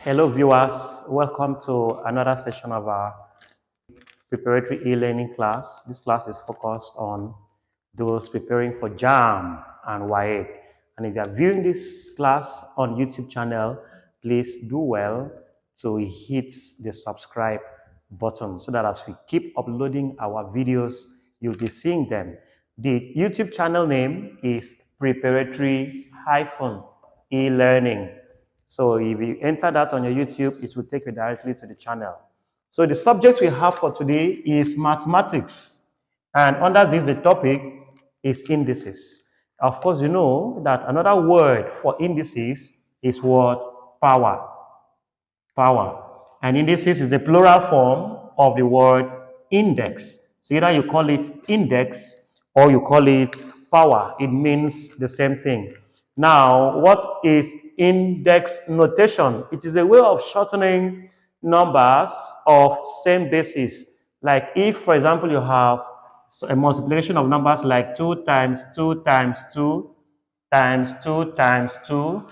Hello viewers, welcome to another session of our preparatory e-learning class. This class is focused on those preparing for JAMB and WAEC. And if you are viewing this class on YouTube channel, please do well to hit the subscribe button so that as we keep uploading our videos, you'll be seeing them. The YouTube channel name is Preparatory-e-learning. So if you enter that on your YouTube, it will take you directly to the channel. So the subject we have for today is mathematics. And under this, the topic is indices. Of course, you know that another word for indices is what? Power. Power. And indices is the plural form of the word index. So either you call it index or you call it power. It means the same thing. Now, what is index notation? It is a way of shortening numbers of same basis. Like if, for example, you have a multiplication of numbers like 2 times 2 times 2 times 2 times 2,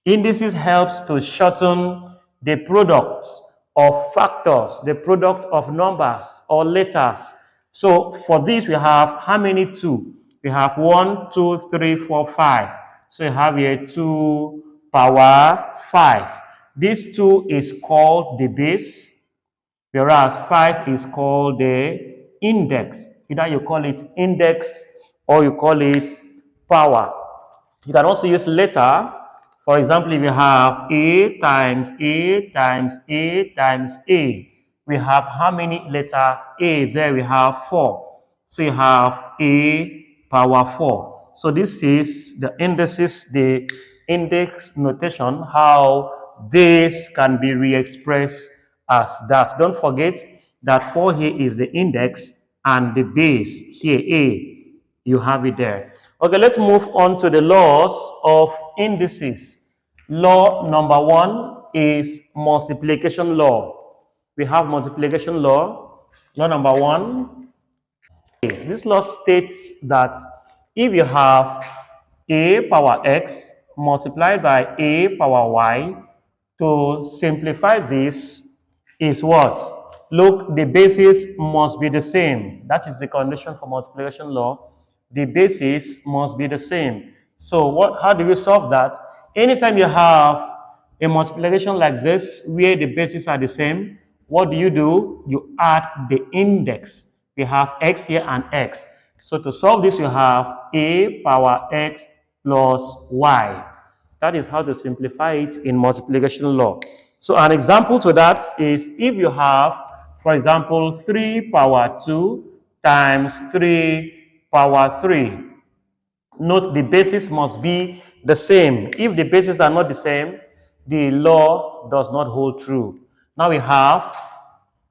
indices helps to shorten the product of factors, the product of numbers or letters. So for this, we have how many 2? We have 1, 2, 3, 4, 5. So you have here 2 power 5. This 2 is called the base, whereas 5 is called the index. Either you call it index or you call it power. You can also use letter. For example, if you have A times A times A times A, we have how many letter A? There we have 4. So you have A power 4. So this is the indices, the index notation, how this can be re-expressed as that. Don't forget that 4 here is the index and the base here, A. You have it there. Okay, let's move on to the laws of indices. Law number 1 is multiplication law. We have multiplication law. Law number 1. This law states that if you have a power x multiplied by a power y, to simplify this is what? Look, the basis must be the same. That is the condition for multiplication law. The basis must be the same. So how do we solve that? Anytime you have a multiplication like this where the bases are the same, what do? You add the index. We have x here and x. So to solve this, you have a power x plus y. That is how to simplify it in multiplication law. So an example to that is if you have, for example, 3 power 2 times 3 power 3. Note the basis must be the same. If the bases are not the same, the law does not hold true. Now we have,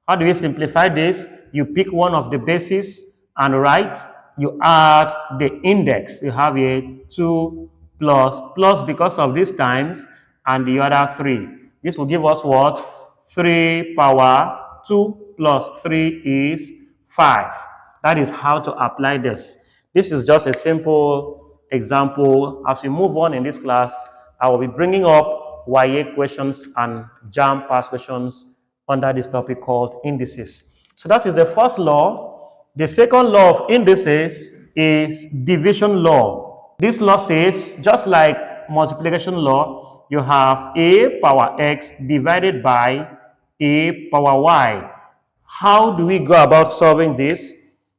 how do we simplify this? You pick one of the bases and write, you add the index. You have here 2 plus because of these times and the other 3. This will give us what? 3 power 2 plus 3 is 5. That is how to apply this. This is just a simple example. As we move on in this class, I will be bringing up WAEC questions and JAMB past questions under this topic called indices. So that is the first law. The second law of indices is division law. This law says, just like multiplication law, you have a power x divided by a power y. How do we go about solving this?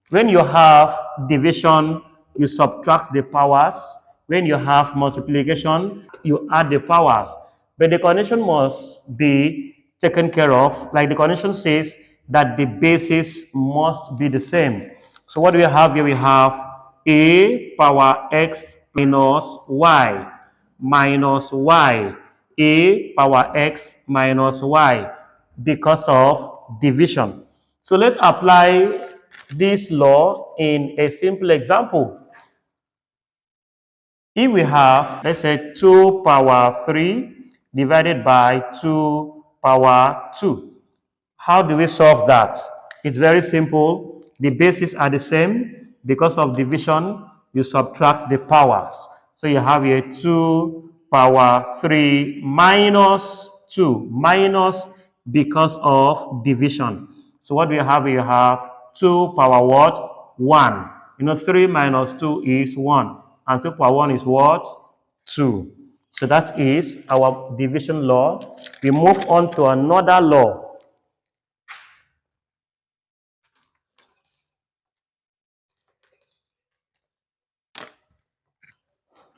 When you have division, you subtract the powers. When you have multiplication, you add the powers. But the condition must be taken care of. Like the condition says that the basis must be the same. So what do we have here? We have a power x minus y minus y. A power x minus y because of division. So let's apply this law in a simple example. If we have, let's say, 2 power 3 divided by 2 power 2, how do we solve that? It's very simple. The bases are the same. Because of division, you subtract the powers. So you have here 2 power 3 minus 2 minus because of division. So what do you have? You have 2 power what? 1. 3 minus 2 is 1. And 2 power 1 is what? 2. So that is our division law. We move on to another law.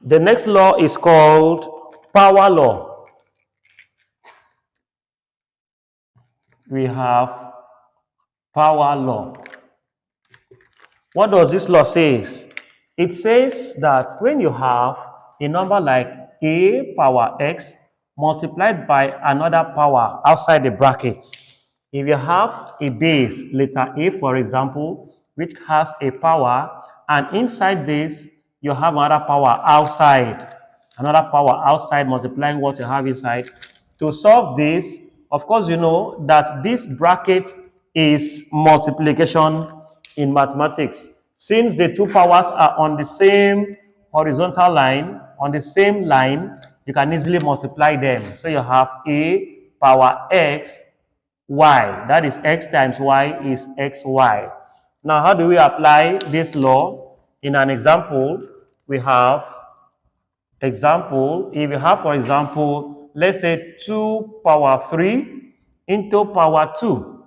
The next law is called power law. We have power law. What does this law say? It says that when you have a number like a power x multiplied by another power outside the brackets, if you have a base, letter A for example, which has a power, and inside this you have another power outside multiplying what you have inside. To solve this, of course, you know that this bracket is multiplication in mathematics. Since the two powers are on the same horizontal line, on the same line, you can easily multiply them. So you have a power x y. That is x times y is xy. Now, how do we apply this law? In an example, we have example, if you have, for example, let's say 2 power 3 into power 2.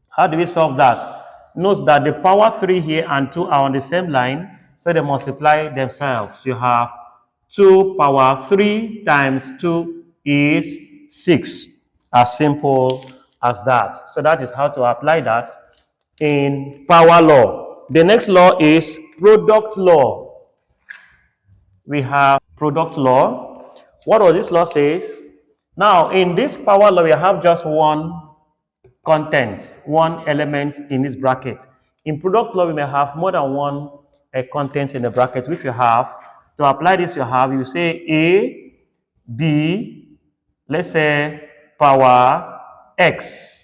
How do we solve that? Note that the power 3 here and 2 are on the same line, so they multiply themselves. You have 2 power 3 times 2 is 6. As simple as that. So that is how to apply that in power law. The next law is product law. We have product law. What does this law say? Now, in this power law, we have just one content, one element in this bracket. In product law, we may have more than one content in the bracket, which you have. To apply this, you say A, B, let's say power X.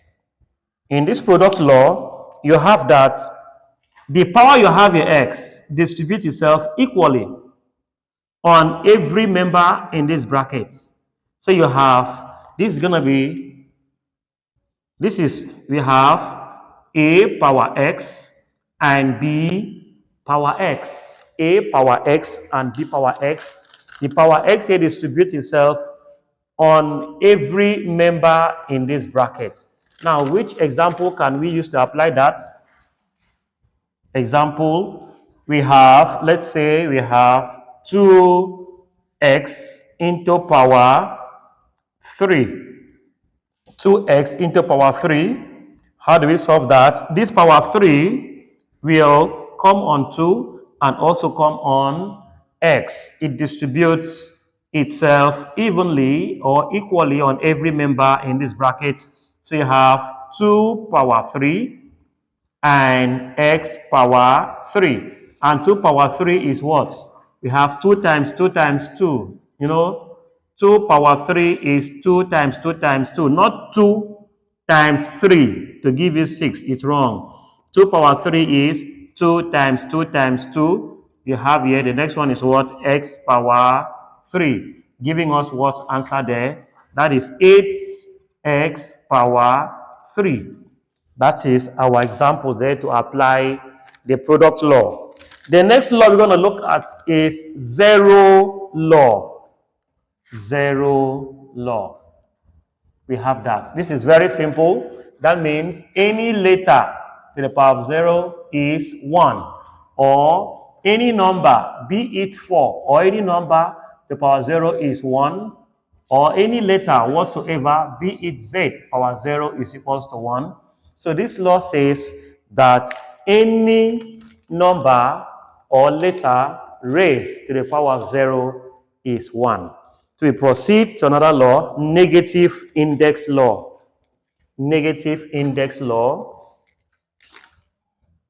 In this product law, you have that the power you have in X distributes itself equally on every member in this bracket. So you have, this is going to be, we have A power X and B power X. A power X and B power X. The power X here distributes itself on every member in this bracket. Now, which example can we use to apply that? Example, we have, let's say we have 2x into power 3. 2x into power 3. How do we solve that? This power 3 will come on 2 and also come on x. It distributes itself evenly or equally on every member in this bracket. So you have 2 power 3 and x power 3. And 2 power 3 is what? We have 2 times 2 times 2. 2 power 3 is 2 times 2 times 2, not 2 times 3 to give you 6. It's wrong. 2 power 3 is 2 times 2 times 2. You have here, the next one is what? X power 3, giving us what answer there? That is 8x power 3. That is our example there to apply the product law. The next law we're going to look at is zero law. Zero law. We have that. This is very simple. That means any letter to the power of 0 is 1. Or any number, be it 4, or any number to the power of 0 is 1. Or any letter whatsoever, be it z, power 0 is equals to 1. So this law says that any number or letter raised to the power of 0 is 1. So we proceed to another law, negative index law. Negative index law.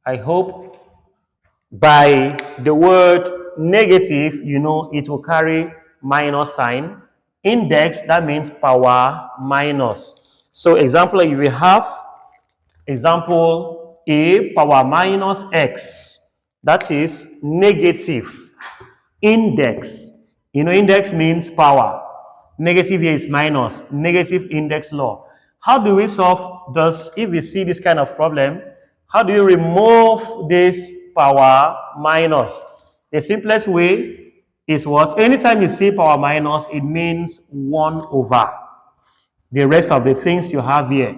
I hope by the word negative, you know it will carry minus sign. Index, that means power minus. So example, if we have example a power minus x, that is negative. Index, index means power. Negative here is minus. Negative index law. How do we solve this? If we see this kind of problem, how do you remove this power minus? The simplest way is what? Anytime you see power minus, it means 1 over the rest of the things you have here,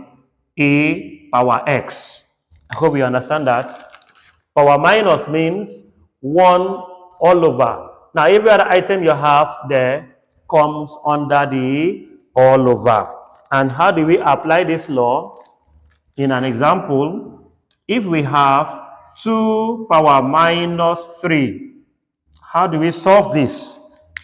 a power x. I hope you understand that. Power minus means 1 all over. Now, every other item you have there comes under the all over. And how do we apply this law? In an example, if we have 2 power minus 3, how do we solve this?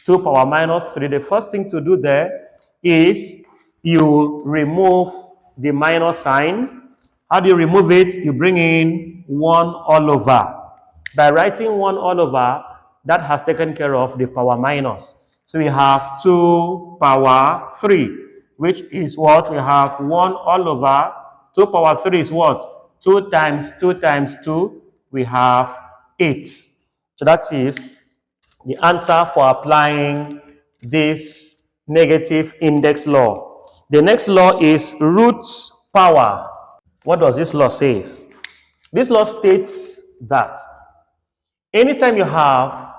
2 power minus 3. The first thing to do there is you remove the minus sign. How do you remove it? You bring in 1 all over. By writing 1 all over, that has taken care of the power minus. So we have 2 power 3, which is what? We have 1 all over. 2 power 3 is what? 2 times 2 times 2. We have 8. So that is the answer for applying this negative index law. The next law is root power. What does this law say? This law states that anytime you have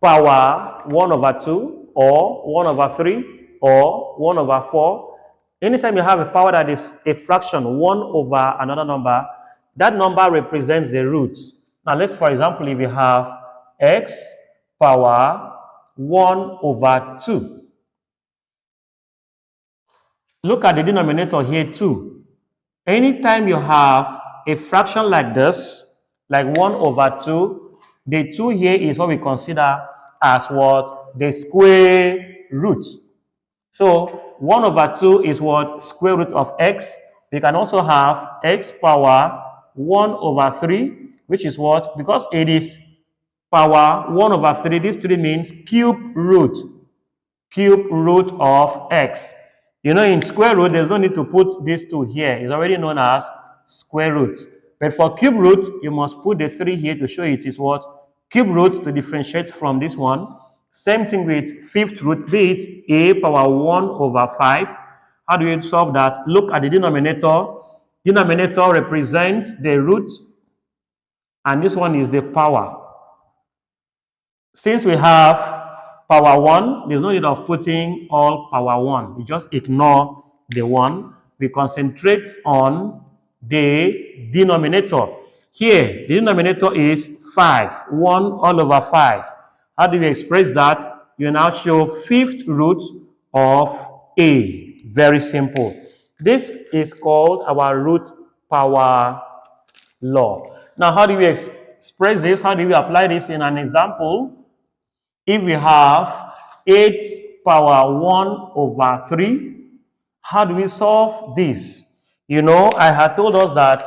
power 1 over 2 or 1 over 3 or 1 over 4, anytime you have a power that is a fraction 1 over another number, that number represents the root. Now let's, for example, if you have x power 1 over 2. Look at the denominator here too. Anytime you have a fraction like this, like 1 over 2, the 2 here is what we consider as what? The square root. So 1 over 2 is what? Square root of x. We can also have x power 1 over 3, which is what? Because it is power 1 over 3, this 3 means cube root of x. You know, in square root, there's no need to put this 2 here. It's already known as square root. But for cube root, you must put the 3 here to show it is what? Cube root to differentiate from this one. Same thing with fifth root, be it a power 1 over 5. How do you solve that? Look at the denominator. Denominator represents the root, and this one is the power. Since we have power 1, there's no need of putting all power 1. We just ignore the 1. We concentrate on the denominator. Here, the denominator is 5. 1 all over 5. How do we express that? You now show fifth root of a. Very simple. This is called our root power law. Now, how do we express this? How do we apply this in an example? If we have 8 power 1 over 3, how do we solve this? You know, I had told us that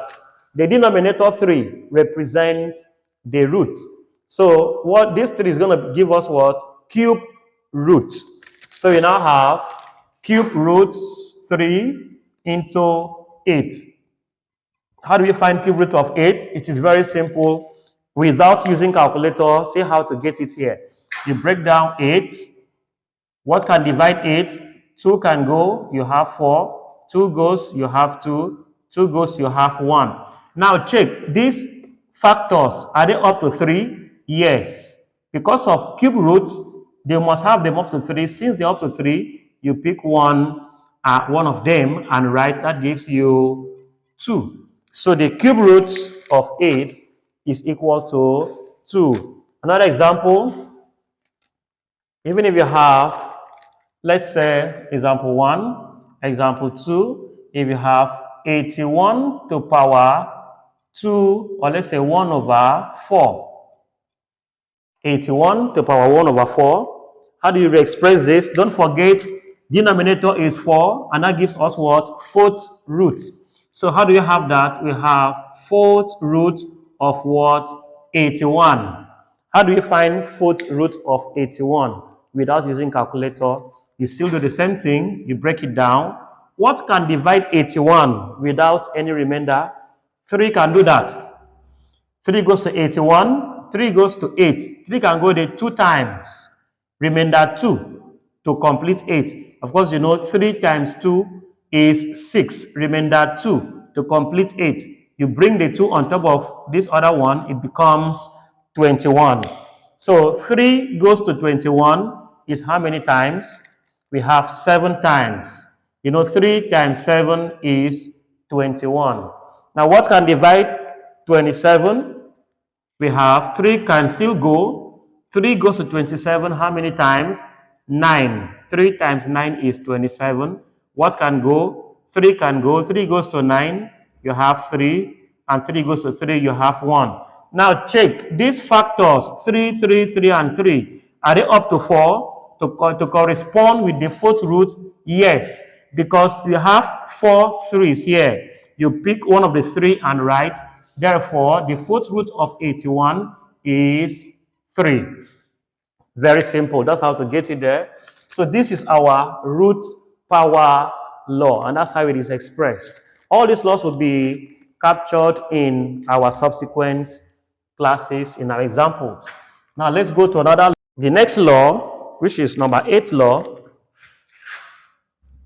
the denominator 3 represents the root. So what this 3 is going to give us what? Cube root. So we now have cube root 3 into 8. How do we find cube root of 8? It is very simple. Without using calculator, see how to get it here. You break down 8. What can divide 8? 2 can go, you have 4. 2 goes, you have 2. 2 goes, you have 1. Now check, these factors, are they up to 3? Yes. Because of cube root, they must have them up to 3. Since they're up to 3, you pick one of them and write, that gives you 2. So the cube root of 8 is equal to 2. Another example, even if you have, let's say, example 1, example 2, if you have 81 to power 2, or let's say 1 over 4. 81 to power 1 over 4. How do you express this? Don't forget, denominator is 4, and that gives us what? Fourth root. So how do you have that? We have fourth root of what? 81. How do you find fourth root of 81? Without using calculator, you still do the same thing. You break it down. What can divide 81 without any remainder? 3 can do that. 3 goes to 81. 3 goes to 8. 3 can go there 2 times. Remainder 2. to complete 8. Of course, you know 3 times 2 is 6. Remainder 2 to complete 8. You bring the 2 on top of this other one, it becomes 21. So 3 goes to 21 is how many times? We have 7 times. You know 3 times 7 is 21. Now what can divide 27? We have 3 can still go. 3 goes to 27 how many times? 9. 3 times 9 is 27. What can go? 3 can go. 3 goes to 9, you have 3. And 3 goes to 3, you have 1. Now check these factors 3, 3, 3, and 3. Are they up to 4 to correspond with the fourth root? Yes, because you have 4 3's here. You pick one of the 3 and write. Therefore, the fourth root of 81 is 3. Very simple. That's how to get it there. So this is our root power law, and that's how it is expressed. All these laws will be captured in our subsequent classes in our examples. Now let's go to another law. The next law, which is number 8 law,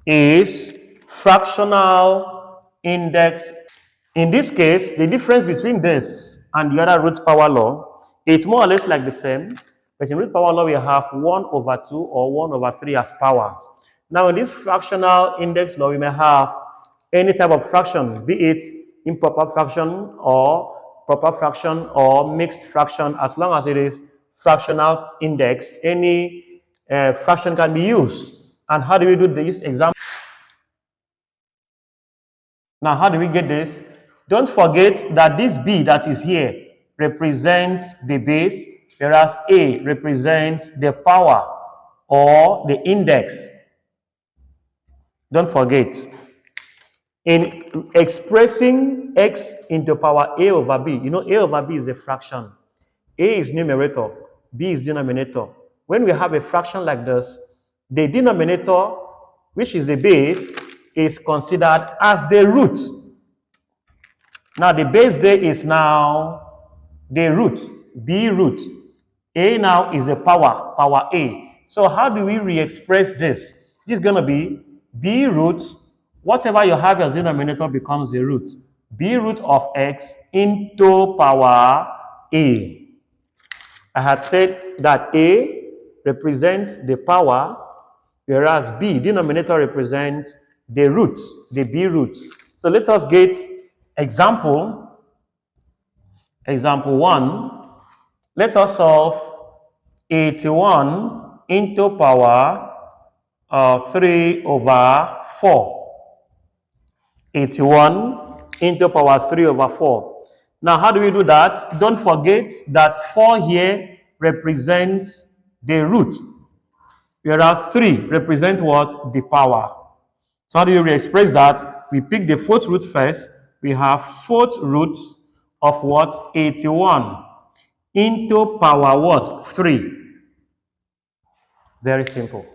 is fractional index. In this case, the difference between this and the other root power law, it's more or less like the same, but in root power law we have 1 over 2 or 1 over 3 as powers. Now in this fractional index law, we may have any type of fraction, be it improper fraction or proper fraction or mixed fraction. As long as it is fractional index, any fraction can be used. And how do we do this example? Now, how do we get this? Don't forget that this B that is here represents the base, whereas A represents the power or the index. Don't forget. In expressing x into power A over B, you know A over B is a fraction. A is numerator, B is denominator. When we have a fraction like this, the denominator, which is the base, is considered as the root. Now the base there is now the root, B root. A now is the power A. So how do we re-express this? This is going to be B root, whatever you have as denominator becomes the root. B root of x into power A. I had said that A represents the power, whereas B, denominator, represents the roots, the B roots. So let us get example 1. Let us solve 81 into power 3 over 4. 81 into power 3 over 4. Now, how do we do that? Don't forget that 4 here represents the root, whereas 3 represents what? The power. So how do you re-express that? We pick the fourth root first. We have fourth root of what? 81 into power what? 3. Very simple.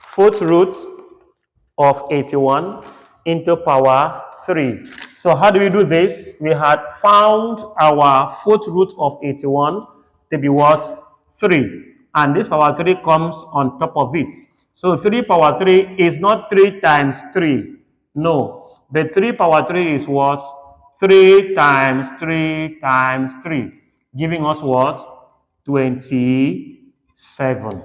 Fourth root of 81 into power 3. So how do we do this? We had found our fourth root of 81 to be what? 3. And this power 3 comes on top of it. So 3 power 3 is not 3 times 3. No. But 3 power 3 is what? 3 times 3 times 3. Giving us what? 27.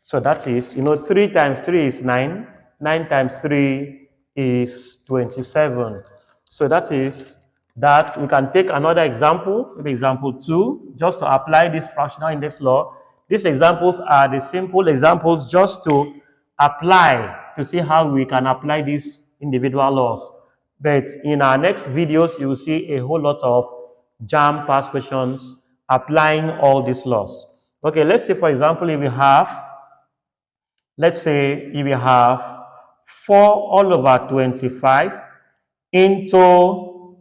So that is, 3 times 3 is 9. 9 times 3 is 27. So that is that. We can take another example, maybe example 2, just to apply this fractional index law. These examples are the simple examples just to apply, to see how we can apply these individual laws. But in our next videos, you will see a whole lot of JAMB past questions applying all these laws. Okay, let's say, for example, if we have 4 all over 25 into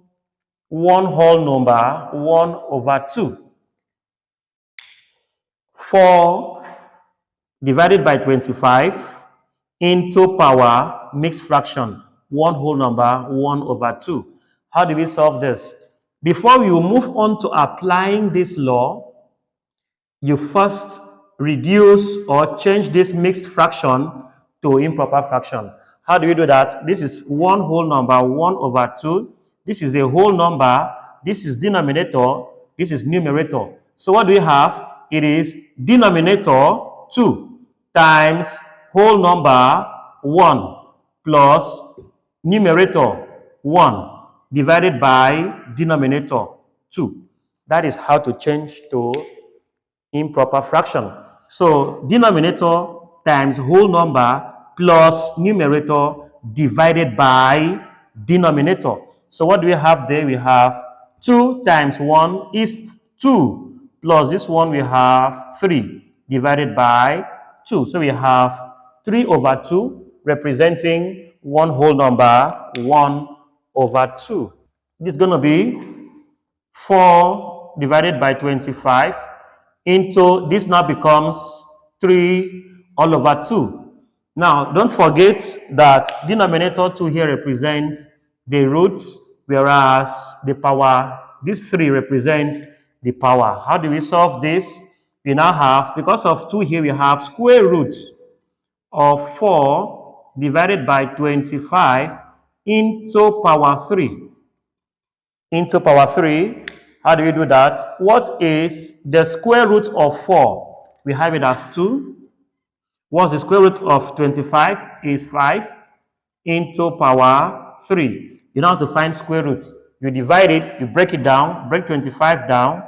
one whole number 1 over 2. 4 divided by 25 into power mixed fraction, one whole number 1 over 2. How do we solve this? Before we move on to applying this law, you first reduce or change this mixed fraction to improper fraction. How do we do that? This is one whole number, 1 over 2. This is a whole number. This is denominator. This is numerator. So what do we have? It is denominator 2 times whole number 1 plus numerator 1 divided by denominator 2. That is how to change to improper fraction. So denominator times whole number plus numerator divided by denominator. So what do we have there? We have 2 times 1 is 2 plus this one we have 3 divided by 2. So we have 3 over 2 representing one whole number 1 over 2. This is going to be 4 divided by 25 into, this now becomes 3 all over 2. Now, don't forget that denominator 2 here represents the roots, whereas the power, this 3 represents the power. How do we solve this? We now have, because of 2 here, we have square root of 4 divided by 25 into power 3. Into power 3. How do we do that? What is the square root of 4? We have it as 2. What's the square root of 25? Is 5 into power 3. You now have to find square root. You divide it, you break it down, break 25 down.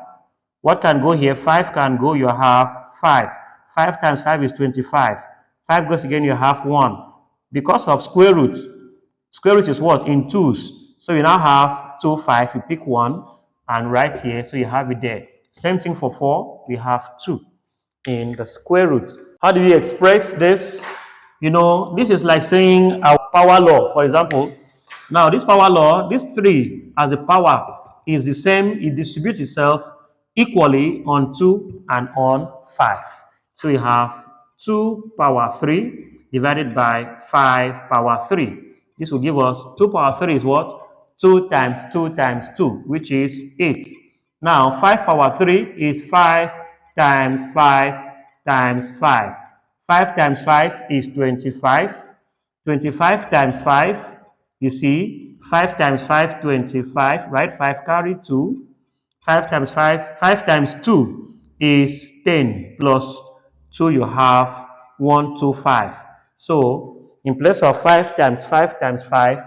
What can go here? 5 can go, you have 5. 5 times 5 is 25. 5 goes again, you have 1. Because of square root is what? In twos. So you now have 2, 5, you pick 1 and write here, so you have it there. Same thing for 4, we have 2 in the square root. How do we express this? You know, this is like saying our power law, for example. Now, this power law, this 3 as a power is the same, it distributes itself equally on 2 and on 5. So we have 2 power 3 divided by 5 power 3. This will give us 2 power 3 is what? 2 times 2 times 2, which is 8. Now, 5 power 3 is 5 times 5 times 5. 5 times 5 is 25. 25 times 5, you see, 5 times 5, 25, right? 5 carry 2. 5 times 5, 5 times 2 is 10 plus 2, you have 1, 2, 5. So, in place of 5 times 5 times 5,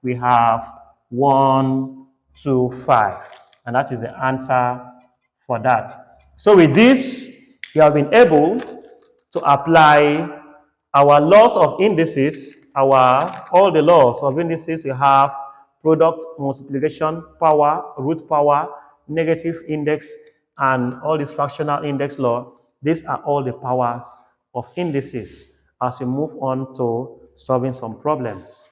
we have 1, 2, 5. And that is the answer for that. So, with this, you have been able to apply our laws of indices, all the laws of indices. We have product, multiplication, power, root power, negative index, and all these fractional index law. These are all the powers of indices as we move on to solving some problems.